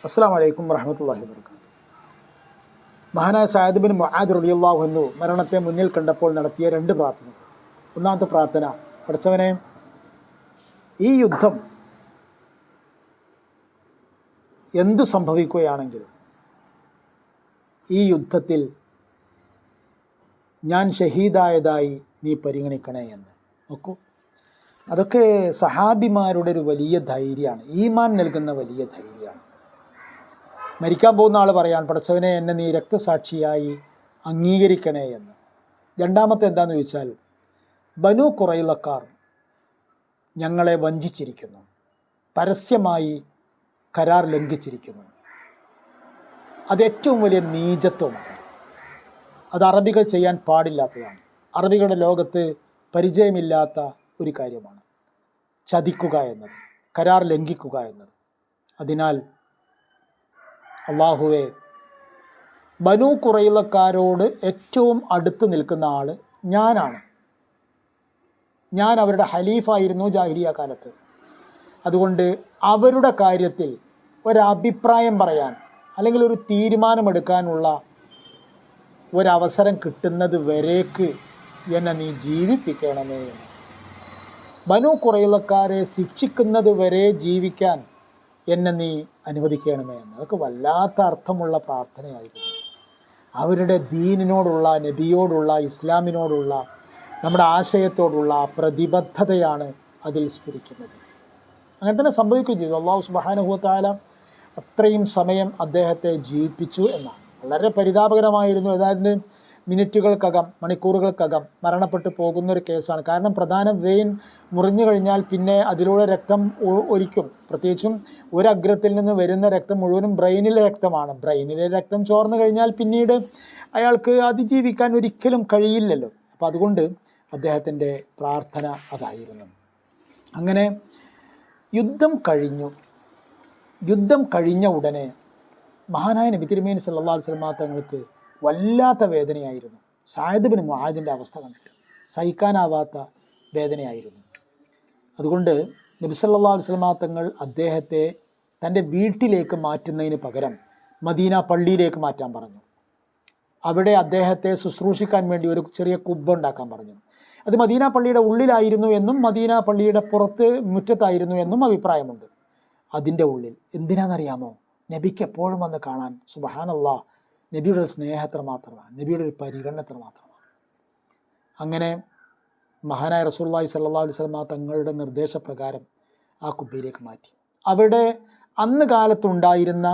അസ്സലാമു അലൈക്കും വറഹ്മത്തുള്ളാഹി വബറകാതുഹു. മഹാനായ സഅദ് ബിൻ മുആദ് റളിയല്ലാഹു അൻഹു മരണത്തെ മുന്നിൽ കണ്ടപ്പോൾ നടത്തിയ രണ്ട് പ്രാർത്ഥനകൾ. ഒന്നാമത്തെ പ്രാർത്ഥന, പഠിച്ചവനെ, ഈ യുദ്ധം എന്തു സംഭവിക്കുകയാണെങ്കിലും ഈ യുദ്ധത്തിൽ ഞാൻ ഷഹീദായതായി നീ പരിഗണിക്കണേ എന്ന്. നോക്കൂ, അതൊക്കെ സഹാബിമാരുടെ ഒരു വലിയ ധൈര്യമാണ്, ഈമാൻ നൽകുന്ന വലിയ ധൈര്യമാണ്. മരിക്കാൻ പോകുന്ന ആൾ പറയാൻ, പഠിച്ചവനെ, എന്നെ നീ രക്തസാക്ഷിയായി അംഗീകരിക്കണേ എന്ന്. രണ്ടാമത്തെ എന്താണെന്ന് ചോദിച്ചാൽ, ബനു ഖുറൈളക്കാർ ഞങ്ങളെ വഞ്ചിച്ചിരിക്കുന്നു, പരസ്യമായി കരാർ ലംഘിച്ചിരിക്കുന്നു. അത് ഏറ്റവും വലിയ നീചത്വമാണ്. അത് അറബികൾ ചെയ്യാൻ പാടില്ലാത്തതാണ്. അറബികളുടെ ലോകത്ത് പരിചയമില്ലാത്ത ഒരു കാര്യമാണ് ചതിക്കുക എന്നത്, കരാർ ലംഘിക്കുക എന്നത്. അതിനാൽ അള്ളാഹുവെ, ബനു ഖുറൈളക്കാരോട് ഏറ്റവും അടുത്ത് നിൽക്കുന്ന ആൾ ഞാനാണ്. ഞാൻ അവരുടെ ഹലീഫായിരുന്നു ജാഹിലിയ കാലത്ത്. അതുകൊണ്ട് അവരുടെ കാര്യത്തിൽ ഒരഭിപ്രായം പറയാൻ അല്ലെങ്കിൽ ഒരു തീരുമാനമെടുക്കാനുള്ള ഒരവസരം കിട്ടുന്നത് വരേക്ക് എന്നെ നീ ജീവിപ്പിക്കണമേ എന്ന്. ബനു ഖുറൈളക്കാരെ ശിക്ഷിക്കുന്നത് വരെ ജീവിക്കാൻ എന്നെ നീ അനുവദിക്കണമേ എന്ന്. അതൊക്കെ വല്ലാത്ത അർത്ഥമുള്ള പ്രാർത്ഥനയായിരുന്നു. അവരുടെ ദീനിനോടുള്ള, നബിയോടുള്ള, ഇസ്ലാമിനോടുള്ള, നമ്മുടെ ആശയത്തോടുള്ള പ്രതിബദ്ധതയാണ് അതിൽ സ്ഫുരിക്കുന്നത്. അങ്ങനെ തന്നെ സംഭവിക്കുകയും ചെയ്തു. അല്ലാഹു സുബ്ഹാനഹു വ തആല അത്രയും സമയം അദ്ദേഹത്തെ ജീവിപ്പിച്ചു എന്നാണ്. വളരെ പരിതാപകരമായിരുന്നു. ഏതാണ്ട് മിനിറ്റുകൾക്കകം, മണിക്കൂറുകൾക്കകം മരണപ്പെട്ടു പോകുന്നൊരു കേസാണ്. കാരണം പ്രധാന വെയിൻ മുറിഞ്ഞു കഴിഞ്ഞാൽ പിന്നെ അതിലൂടെ രക്തം ഒലിക്കും. പ്രത്യേകിച്ചും ഒരഗ്രത്തിൽ നിന്ന് വരുന്ന രക്തം മുഴുവനും ബ്രെയിനിലെ രക്തമാണ്. ബ്രെയിനിലെ രക്തം ചോർന്നു കഴിഞ്ഞാൽ പിന്നീട് അയാൾക്ക് അതിജീവിക്കാൻ ഒരിക്കലും കഴിയില്ലല്ലോ. അപ്പോൾ അതുകൊണ്ട് അദ്ദേഹത്തിൻ്റെ പ്രാർത്ഥന അതായിരുന്നു. അങ്ങനെ യുദ്ധം കഴിഞ്ഞ ഉടനെ മഹാനായ നബി തിരുമേനി സല്ലല്ലാഹു അലൈഹി വസല്ലം തങ്ങൾക്ക് വല്ലാത്ത വേദനയായിരുന്നു. സഅദ് ബിൻ മുആദിൻ്റെ അവസ്ഥ കണ്ടിട്ട് സഹിക്കാനാവാത്ത വേദനയായിരുന്നു. അതുകൊണ്ട് നബി സല്ലല്ലാഹു അലൈഹി വസല്ലം തങ്ങൾ അദ്ദേഹത്തെ തൻ്റെ വീട്ടിലേക്ക് മാറ്റുന്നതിന് പകരം മദീന പള്ളിയിലേക്ക് മാറ്റാൻ പറഞ്ഞു. അവിടെ അദ്ദേഹത്തെ ശുശ്രൂഷിക്കാൻ വേണ്ടി ഒരു ചെറിയ കുബ്ബ ഉണ്ടാക്കാൻ പറഞ്ഞു. അത് മദീന പള്ളിയുടെ ഉള്ളിലായിരുന്നു എന്നും മദീന പള്ളിയുടെ പുറത്ത് മുറ്റത്തായിരുന്നു എന്നും അഭിപ്രായമുണ്ട്. അതിൻ്റെ ഉള്ളിൽ എന്തിനാണെന്നറിയാമോ? നബിക്ക് എപ്പോഴും വന്ന് കാണാൻ. സുബ്ഹാനല്ലാഹ്, നബിയുടെ ഒരു സ്നേഹം എത്ര മാത്രമാണ്, നബിയുടെ ഒരു പരിഗണന എത്ര മാത്രമാണ്. അങ്ങനെ മഹാനായ റസൂലുള്ളാഹി സ്വല്ലല്ലാഹു അലൈഹി വസല്ലം തങ്ങളുടെ നിർദ്ദേശപ്രകാരം ആ കുബ്ബയിലേക്ക് മാറ്റി. അവിടെ അന്ന് കാലത്തുണ്ടായിരുന്ന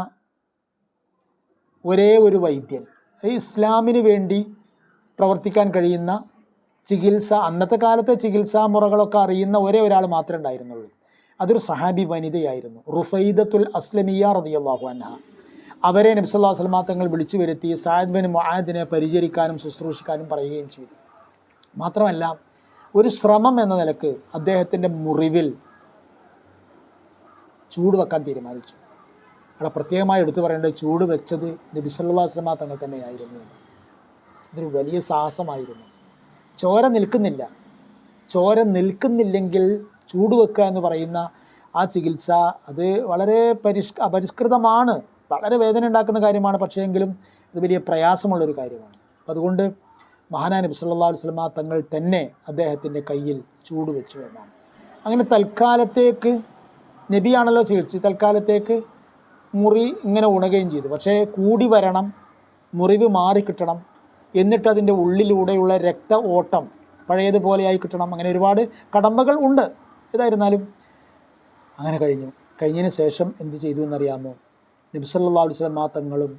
ഒരേ ഒരു വൈദ്യൻ, ഇസ്ലാമിന് വേണ്ടി പ്രവർത്തിക്കാൻ കഴിയുന്ന ചികിത്സ, അന്നത്തെ കാലത്തെ ചികിത്സാ മുറകളൊക്കെ അറിയുന്ന ഒരേ ഒരാൾ മാത്രമേ ഉണ്ടായിരുന്നുള്ളൂ. അതൊരു സഹാബി വനിതയായിരുന്നു, റുഫൈദത്തുൽ അസ്ലമിയ റളിയല്ലാഹു അൻഹ. അവരെ നബി സല്ലല്ലാഹു അലൈഹി വസല്ലം തങ്ങൾ വിളിച്ചു വരുത്തി സഅദ് ബിൻ മുആദിനെ പരിചരിക്കാനും ശുശ്രൂഷിക്കാനും പറയുകയും ചെയ്തു. മാത്രമല്ല, ഒരു ശ്രമം എന്ന നിലക്ക് അദ്ദേഹത്തിൻ്റെ മുറിവിൽ ചൂട് വെക്കാൻ തീരുമാനിച്ചു. അവിടെ പ്രത്യേകമായി എടുത്തു പറയേണ്ടത്, ചൂട് വെച്ചത് നബി സല്ലല്ലാഹു അലൈഹി വസല്ലം തങ്ങൾ തന്നെയായിരുന്നു എന്ന്. ഇതൊരു വലിയ സാഹസമായിരുന്നു. ചോര നിൽക്കുന്നില്ലെങ്കിൽ ചൂട് വെക്കുക എന്ന് പറയുന്ന ആ ചികിത്സ അത് വളരെ അപരിഷ്കൃതമാണ്, വളരെ വേദന ഉണ്ടാക്കുന്ന കാര്യമാണ്. പക്ഷേ എങ്കിലും അത് വലിയ പ്രയാസമുള്ളൊരു കാര്യമാണ്. അപ്പം അതുകൊണ്ട് മഹാനായ നബി സല്ലല്ലാഹു അലൈഹി വസല്ലം തങ്ങൾ തന്നെ അദ്ദേഹത്തിൻ്റെ കയ്യിൽ ചൂട് വെച്ചു എന്നാണ്. അങ്ങനെ തൽക്കാലത്തേക്ക്, നബിയാണല്ലോ ചികിത്സിച്ച്, തൽക്കാലത്തേക്ക് മുറി ഇങ്ങനെ ഉണങ്ങുകയും ചെയ്തു. പക്ഷേ കൂടി വരണം, മുറിവ് മാറിക്കിട്ടണം, എന്നിട്ട് അതിൻ്റെ ഉള്ളിലൂടെയുള്ള രക്ത ഓട്ടം പഴയതുപോലെയായി കിട്ടണം. അങ്ങനെ ഒരുപാട് കടമ്പകൾ ഉണ്ട്. ഏതായിരുന്നാലും അങ്ങനെ കഴിഞ്ഞതിന് ശേഷം എന്ത് ചെയ്തു എന്നറിയാമോ? നബി സല്ലല്ലാഹു അലൈഹി വസല്ലം തങ്ങളും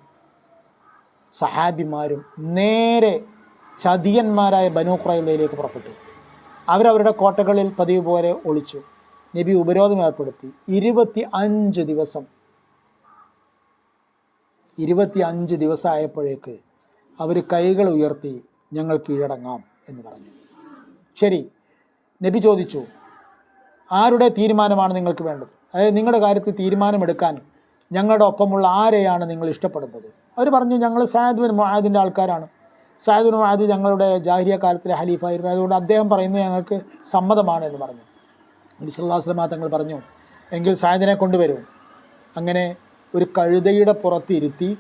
സഹാബിമാരും നേരെ ചതിയന്മാരായ ബനു ഖുറൈളയിലേക്ക് പുറപ്പെട്ടു. അവരവരുടെ കോട്ടകളിൽ പതിവ് പോലെ ഒളിച്ചു. നബി ഉപരോധം ഏർപ്പെടുത്തി. 25 ദിവസമായപ്പോഴേക്ക് അവർ കൈകൾ ഉയർത്തി, ഞങ്ങൾ കീഴടങ്ങാം എന്ന് പറഞ്ഞു. ശരി, നബി ചോദിച്ചു, ആരുടെ തീരുമാനമാണ് നിങ്ങൾക്ക് വേണ്ടത്? അതായത് നിങ്ങളുടെ കാര്യത്തിൽ തീരുമാനമെടുക്കാൻ ഞങ്ങളുടെ ഒപ്പമുള്ള ആരെയാണ് നിങ്ങൾ ഇഷ്ടപ്പെടുന്നത്? അവർ പറഞ്ഞു, ഞങ്ങൾ സഅദ് ബിൻ മുആദിൻ്റെ ആൾക്കാരാണ്. സഅദ് ബിൻ മുആദ് ഞങ്ങളുടെ ജാഹിലിയ കാലത്തിലെ ഖലീഫായിരുന്നു, അതുകൊണ്ട് അദ്ദേഹം പറയുന്നത് ഞങ്ങൾക്ക് സമ്മതമാണ് എന്ന് പറഞ്ഞു. നബി സല്ലല്ലാഹു അലൈഹി വസല്ലം തങ്ങൾ പറഞ്ഞു, എങ്കിൽ സഅദിനെ കൊണ്ടുവരൂ. അങ്ങനെ ഒരു കഴുതയുടെ പുറത്തിരുത്തി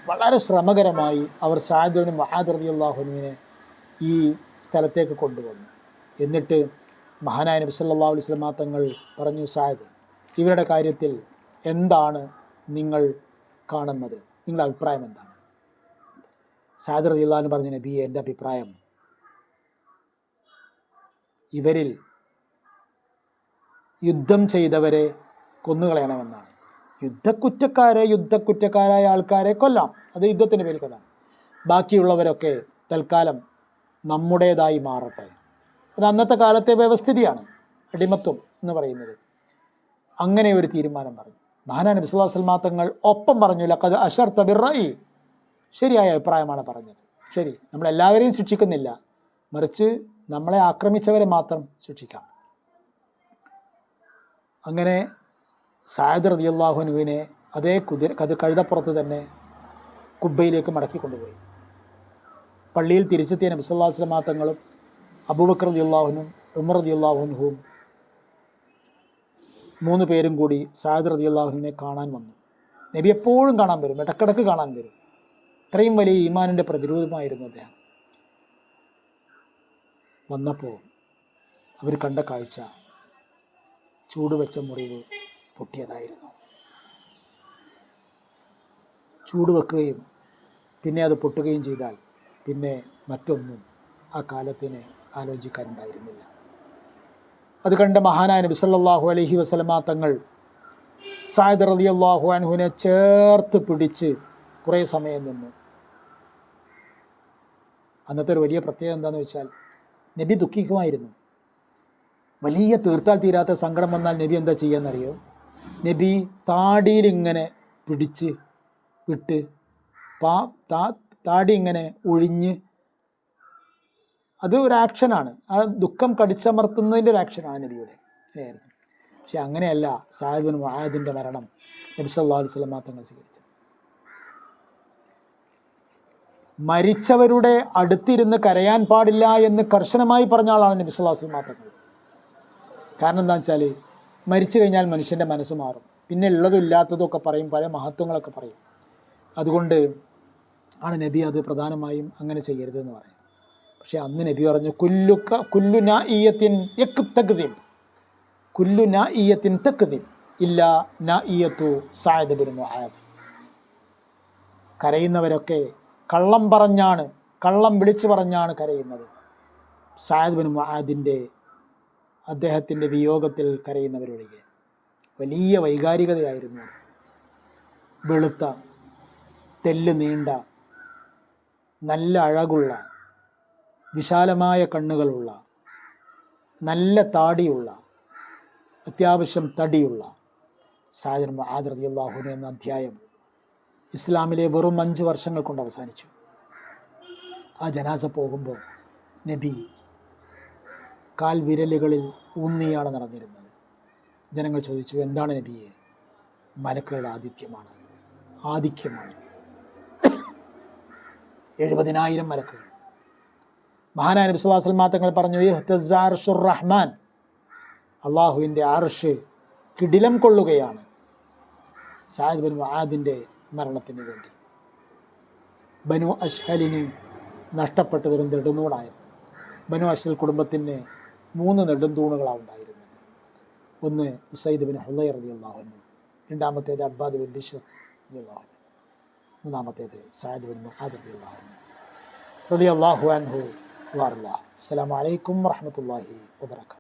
വളരെ ശ്രമകരമായി അവർ സഅദ് ബിൻ മുആദ് റളിയല്ലാഹു അൻഹുവിനെ ഈ സ്ഥലത്തേക്ക് കൊണ്ടുവന്നു. എന്നിട്ട് മഹാനായ നബി സല്ലല്ലാഹു അലൈഹി വസല്ലം തങ്ങൾ പറഞ്ഞു, സഅദ്, ഇവരുടെ കാര്യത്തിൽ എന്താണ് നിങ്ങൾ കാണുന്നത്? നിങ്ങളുടെ അഭിപ്രായം എന്താണ്? സഅദ് റളിയല്ലാഹു അൻഹു പറഞ്ഞു, നബിയെ, എൻ്റെ അഭിപ്രായം ഇവരിൽ യുദ്ധം ചെയ്തവരെ കൊന്നുകളയണമെന്നാണ്. യുദ്ധക്കുറ്റക്കാരായ ആൾക്കാരെ കൊല്ലാം, അത് യുദ്ധത്തിൻ്റെ പേരിൽ കൊല്ലാം. ബാക്കിയുള്ളവരൊക്കെ തൽക്കാലം നമ്മുടേതായി മാറട്ടെ. അത് അന്നത്തെ കാലത്തെ വ്യവസ്ഥിതിയാണ്, അടിമത്വം എന്ന് പറയുന്നത്. അങ്ങനെ ഒരു തീരുമാനം പറഞ്ഞു. മഹാനായ നബി സല്ലല്ലാഹു അലൈഹി വസല്ലം തങ്ങൾ ഒപ്പം പറഞ്ഞു, ലഖദ് അശർത ബിർറഅയി, ശരിയായ അഭിപ്രായമാണ് പറഞ്ഞത്. ശരി, നമ്മളെല്ലാവരെയും ശിക്ഷിക്കുന്നില്ല, മറിച്ച് നമ്മളെ ആക്രമിച്ചവരെ മാത്രം ശിക്ഷിക്കാം. അങ്ങനെ സഅദ് റളിയല്ലാഹു അൻഹുവിനെ അതേ കഴുതപ്പുറത്ത് തന്നെ കുബ്ബയിലേക്ക് മടക്കി കൊണ്ടുപോയി. പള്ളിയിൽ തിരിച്ചെത്തിയ നബി സല്ലല്ലാഹു അലൈഹി വസല്ലം തങ്ങളും അബൂബക്കർ റളിയല്ലാഹു അൻഹും ഉമർ റളിയല്ലാഹു അൻഹും 3 പേരും കൂടി സഅദ് റളിയല്ലാഹു അൻഹുവിനെ കാണാൻ വന്നു. നബി എപ്പോഴും കാണാൻ വരും, ഇടക്കിടക്ക് കാണാൻ വരും. ഇത്രയും വലിയ ഈമാനിൻ്റെ പ്രതിരൂപമായിരുന്നു അദ്ദേഹം. വന്നപ്പോൾ അവർ കണ്ട കാഴ്ച ചൂടുവെച്ച മുറിവ് പൊട്ടിയതായിരുന്നു. ചൂടുവെക്കുകയും പിന്നെ അത് പൊട്ടുകയും ചെയ്താൽ പിന്നെ മറ്റൊന്നും ആ കാലത്തിന് ആലോചിക്കാനുണ്ടായിരുന്നില്ല. അത് കണ്ട മഹാനായ നബി സല്ലല്ലാഹു അലൈഹി വസല്ലമ തങ്ങൾ സഅദ് റളിയല്ലാഹു അൻഹുവിനെ ചേർത്ത് പിടിച്ച് കുറേ സമയം നിന്നു. അന്നത്തെ ഒരു വലിയ പ്രത്യേകത എന്താണെന്ന് വെച്ചാൽ, നബി ദുഃഖിക്കുമായിരുന്നു. വലിയ തീർത്താൽ തീരാത്ത സങ്കടം വന്നാൽ നബി എന്താ ചെയ്യാന്നറിയോ? നബി താടിയിലിങ്ങനെ പിടിച്ച് വിട്ട് താടി ഇങ്ങനെ ഒഴിഞ്ഞ്, അത് ഒരു ആക്ഷനാണ്, ആ ദുഃഖം കടിച്ചമർത്തുന്നതിൻ്റെ ഒരു ആക്ഷനാണ് നബിയുടെ. അങ്ങനെയായിരുന്നു. പക്ഷെ അങ്ങനെയല്ല സഅദ് ബിൻ മുആദിൻ്റെ മരണം നബി സല്ലല്ലാഹു അലൈഹി വസല്ലം തങ്ങൾ സ്വീകരിച്ചത്. മരിച്ചവരുടെ അടുത്തിരുന്ന് കരയാൻ പാടില്ല എന്ന് കർശനമായി പറഞ്ഞ ആളാണ് നബി സല്ലല്ലാഹു അലൈഹി വസല്ലം തങ്ങൾ. കാരണം എന്താണെന്ന് വെച്ചാൽ, മരിച്ചു കഴിഞ്ഞാൽ മനുഷ്യൻ്റെ മനസ്സ് മാറും, പിന്നെ ഉള്ളതും ഇല്ലാത്തതും ഒക്കെ പറയും, പല മഹത്വങ്ങളൊക്കെ പറയും. അതുകൊണ്ട് ആണ് നബി അത് പ്രധാനമായും അങ്ങനെ ചെയ്യരുതെന്ന് പറയും. പക്ഷേ അന്ന് നബി പറഞ്ഞു, കുല്ലു നാഇയത്തിൻ തക്ദിബ് ഇല്ലാ നാഇയത്തു സഅദ് ബിൻ മുആദ്. കരയുന്നവരൊക്കെ കള്ളം വിളിച്ചു പറഞ്ഞാണ് കരയുന്നത്. സഅദ് ബിൻ മുആദിൻ്റെ അദ്ദേഹത്തിൻ്റെ വിയോഗത്തിൽ കരയുന്നവരൊഴികെ. വലിയ വൈകാരികതയായിരുന്നു അത്. വെളുത്ത, തെല്ല് നീണ്ട, നല്ല അഴകുള്ള, വിശാലമായ കണ്ണുകളുള്ള, നല്ല താടിയുള്ള, അത്യാവശ്യം തടിയുള്ള സഅദ് ബിൻ മുആദ് റളിയല്ലാഹു അൻഹു എന്ന അധ്യായം ഇസ്ലാമിലെ വെറും 5 വർഷങ്ങൾ കൊണ്ട് അവസാനിച്ചു. ആ ജനാസ പോകുമ്പോൾ നബി കാൽ വിരലുകളിൽ ഊന്നിയാണ് നടന്നിരുന്നത്. ജനങ്ങൾ ചോദിച്ചു, എന്താണ് നബിയെ? മലക്കുകളുടെ ആധിക്യമാണ്. 70,000 മലക്കുകൾ. മഹാനായ നബി സല്ലല്ലാഹു അലൈഹി വസല്ലം തങ്ങൾ പറഞ്ഞു, ഇഹ്തസ്സ അർശുർ റഹ്മാൻ, അള്ളാഹുവിൻ്റെ അർശ് കിടിലം കൊള്ളുകയാണ് സഅദ് ബിൻ മുആദിൻ്റെ മരണത്തിന് വേണ്ടി. ബനു അശ്ഹലിന് നഷ്ടപ്പെട്ടതൊരു നെടുന്നൂടായിരുന്നു. ബനു അശ്ഹൽ കുടുംബത്തിന് 3 നെടുന്തൂണുകളാണ് ഉണ്ടായിരുന്നത്. ഒന്ന് ഉസൈദ് ബിൻ ഹുളൈർ റളിയല്ലാഹു അൻഹു, രണ്ടാമത്തേത് അബ്ബാദ് ബിൻ ബിശ്ർ റളിയല്ലാഹു അൻഹു, മൂന്നാമത്തേത് സഅദ് ബിൻ മുആദ് റളിയല്ലാഹു അൻഹു. അസ്സലാമു അലൈക്കും വറഹ്മത്തുള്ളാഹി വബറകാതുഹു.